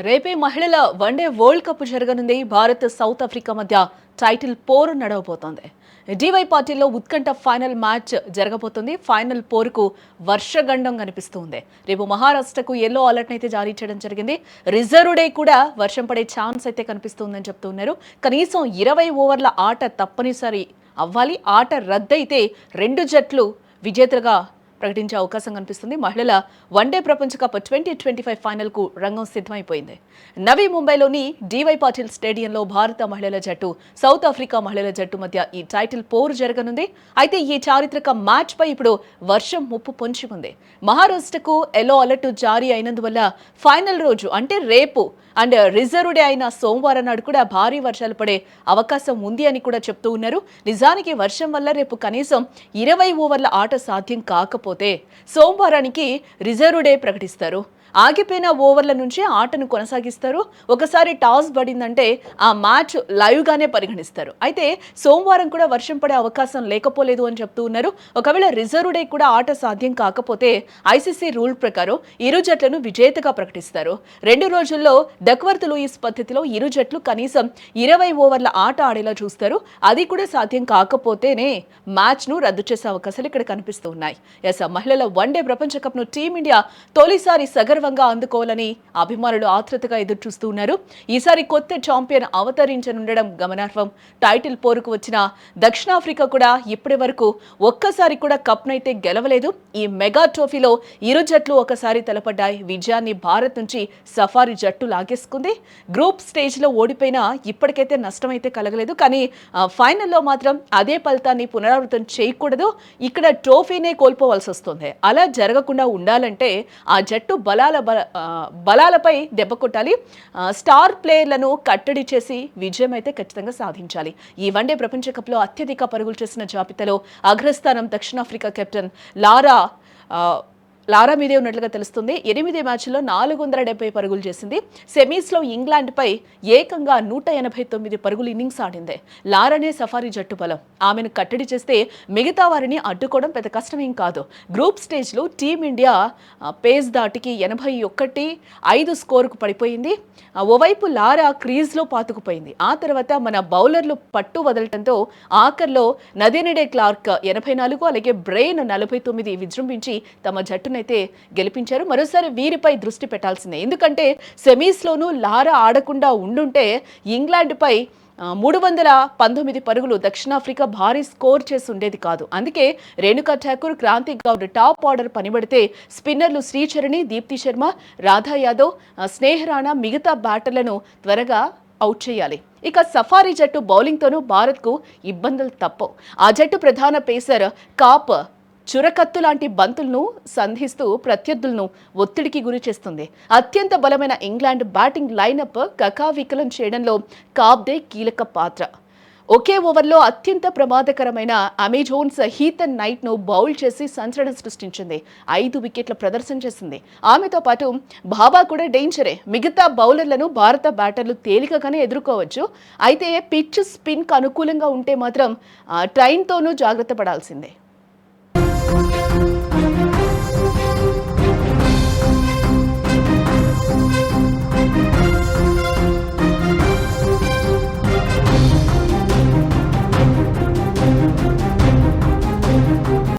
రేపే మహిళల one day world cup జరగనుంది. భారత్ సౌత్ ఆఫ్రికా మధ్య టైటిల్ పోరు నడవబోతోంది. డివై పార్టీలో ఉత్కంఠ ఫైనల్ మ్యాచ్ జరగబోతుంది. ఫైనల్ పోరుకు వర్షగండం కనిపిస్తుంది. రేపు మహారాష్ట్రకు ఎల్లో అలర్ట్ అయితే జారీ చేయడం జరిగింది. రిజర్వ్ డే కూడా వర్షం పడే ఛాన్స్ అయితే కనిపిస్తుందని చెప్తున్నారు. కనీసం 20 ఓవర్ల ఆట తప్పనిసరి అవ్వాలి. ఆట రద్దయితే రెండు జట్లు విజేతలుగా ప్రకటించే అవకాశం కనిపిస్తుంది. మహిళల వన్డే ప్రపంచ కప్ 2025 ఫైనల్ కు రంగం సిద్ధమైపోయింది. నవీ ముంబైలోని డివై పాటిల్ స్టేడియంలో భారత మహిళల జట్టు సౌత్ ఆఫ్రికా మహిళల జట్టు మధ్య ఈ టైటిల్ పోరు జరగనుంది. అయితే ఈ చారిత్రక మ్యాచ్ పై ఇప్పుడు వర్షం ముప్పు పొంచి ఉంది. మహారాష్ట్రకు ఎల్లో అలర్ట్ జారీ అయినందువల్ల ఫైనల్ రోజు అంటే రేపు అండ్ రిజర్వ్ డే అయిన సోమవారం నాడు కూడా భారీ వర్షాలు పడే అవకాశం ఉంది అని కూడా చెప్తూ ఉన్నారు. నిజానికి వర్షం వల్ల రేపు కనీసం 20 ఓవర్ల ఆట సాధ్యం కాకపోతే సోమవారానికి రిజర్వ్ డే ప్రకటిస్తారు. ఆగిపోయిన ఓవర్ల నుంచి ఆటను కొనసాగిస్తారు. ఒకసారి టాస్ పడిందంటే ఆ మ్యాచ్ లైవ్గానే పరిగణిస్తారు. అయితే సోమవారం కూడా వర్షం పడే అవకాశం లేకపోలేదు అని చెప్తూ ఉన్నారు. ఒకవేళ రిజర్వ్ డే కూడా ఆట సాధ్యం కాకపోతే ఐసీసీ రూల్ ప్రకారం ఇరు జట్లను విజేతగా ప్రకటిస్తారు. 2 రోజుల్లో డక్వర్త్ లూయిస్ పద్ధతిలో ఇరు జట్లు కనీసం 20 ఓవర్ల ఆట ఆడేలా చూస్తారు. అది కూడా సాధ్యం కాకపోతేనే మ్యాచ్ను రద్దు చేసే అవకాశాలు ఇక్కడ కనిపిస్తూ ఉన్నాయి. మహిళల వన్డే ప్రపంచ కప్ను టీమిండియా తొలిసారి సగర్వంగా అందుకోవాలని అభిమానులు ఆతృతగా ఎదురు చూస్తూ ఉన్నారు. ఈసారి కొత్త ఛాంపియన్ అవతరించనుండడం గమనార్హం. టైటిల్ పోరుకు వచ్చిన దక్షిణాఫ్రికా కూడా ఇప్పటి వరకు ఒక్కసారి కూడా కప్ నైతే గెలవలేదు. ఈ మెగా ట్రోఫీలో ఇరు జట్లు ఒకసారి తలపడ్డాయి. విజయాన్ని భారత్ నుంచి సఫారీ జట్టు లాగేసుకుంది. గ్రూప్ స్టేజ్ లో ఓడిపోయినా ఇప్పటికైతే నష్టం అయితే కలగలేదు. కానీ ఫైనల్లో మాత్రం అదే ఫలితాన్ని పునరావృతం చేయకూడదు. ఇక్కడ ట్రోఫీనే కోల్పోవాల్సి వస్తుంది. అలా జరగకుండా ఉండాలంటే ఆ జట్టు బలాలపై దెబ్బ కొట్టాలి. స్టార్ ప్లేయర్లను కట్టడి చేసి విజయం అయితే ఖచ్చితంగా సాధించాలి. ఈ వన్డే ప్రపంచ కప్లో అత్యధిక పరుగులు చేసిన జాబితాలో అగ్రస్థానం దక్షిణాఫ్రికా కెప్టెన్ లారా మీదే ఉన్నట్లుగా తెలుస్తుంది. 8 మ్యాచ్ల్లో 470 పరుగులు చేసింది. సెమీస్లో ఇంగ్లాండ్పై ఏకంగా 189 పరుగులు ఇన్నింగ్స్ ఆడింది. లారానే సఫారీ జట్టు బలం. ఆమెను కట్టడి చేస్తే మిగతా వారిని అడ్డుకోవడం పెద్ద కష్టమేం కాదు. గ్రూప్ స్టేజ్లో టీమిండియా పేస్ దాటికి 81-5 స్కోరుకు పడిపోయింది. ఓవైపు లారా క్రీజ్లో పాతుకుపోయింది. ఆ తర్వాత మన బౌలర్లు పట్టు వదలటంతో ఆఖర్లో నదీనిడే క్లార్క్ 84 అలాగే బ్రెయిన్ 49 విజృంభించి తమ జట్టును అయితే గెలిపించారు. మరోసారి వీరిపై దృష్టి పెట్టాల్సిందే. ఎందుకంటే సెమీస్లోనూ లారా ఆడకుండా ఉండుంటే ఇంగ్లాండ్పై 319 పరుగులు దక్షిణాఫ్రికా భారీ స్కోర్ చేసి ఉండేది కాదు. అందుకే రేణుకా ఠాకూర్, క్రాంతి గౌడ్ టాప్ ఆర్డర్ పనిబడితే స్పిన్నర్లు శ్రీచరణి, దీప్తి శర్మ, రాధా యాదవ్, స్నేహరాణా మిగతా బ్యాటర్లను త్వరగా అవుట్ చేయాలి. ఇక సఫారీ జట్టు బౌలింగ్తోనూ భారత్కు ఇబ్బందులు తప్పవు. ఆ జట్టు ప్రధాన పేసర్ కాప్ చురకత్తు లాంటి బంతులను సంధిస్తూ ప్రత్యర్థులను ఒత్తిడికి గురి చేస్తుంది. అత్యంత బలమైన ఇంగ్లాండ్ బ్యాటింగ్ లైనప్ కకావికలం చేయడంలో కాబ్దే కీలక పాత్ర. ఒకే ఓవర్లో అత్యంత ప్రమాదకరమైన అమెజోన్స్ హీతన్ నైట్ను బౌల్ చేసి సంచలనం సృష్టించింది. 5 వికెట్ల ప్రదర్శన చేసింది. ఆమెతో పాటు బాబా కూడా డేంజరే. మిగతా బౌలర్లను భారత బ్యాటర్లు తేలికగానే ఎదుర్కోవచ్చు. అయితే పిచ్ స్పిన్కు అనుకూలంగా ఉంటే మాత్రం ట్రైన్తోనూ జాగ్రత్త పడాల్సిందే.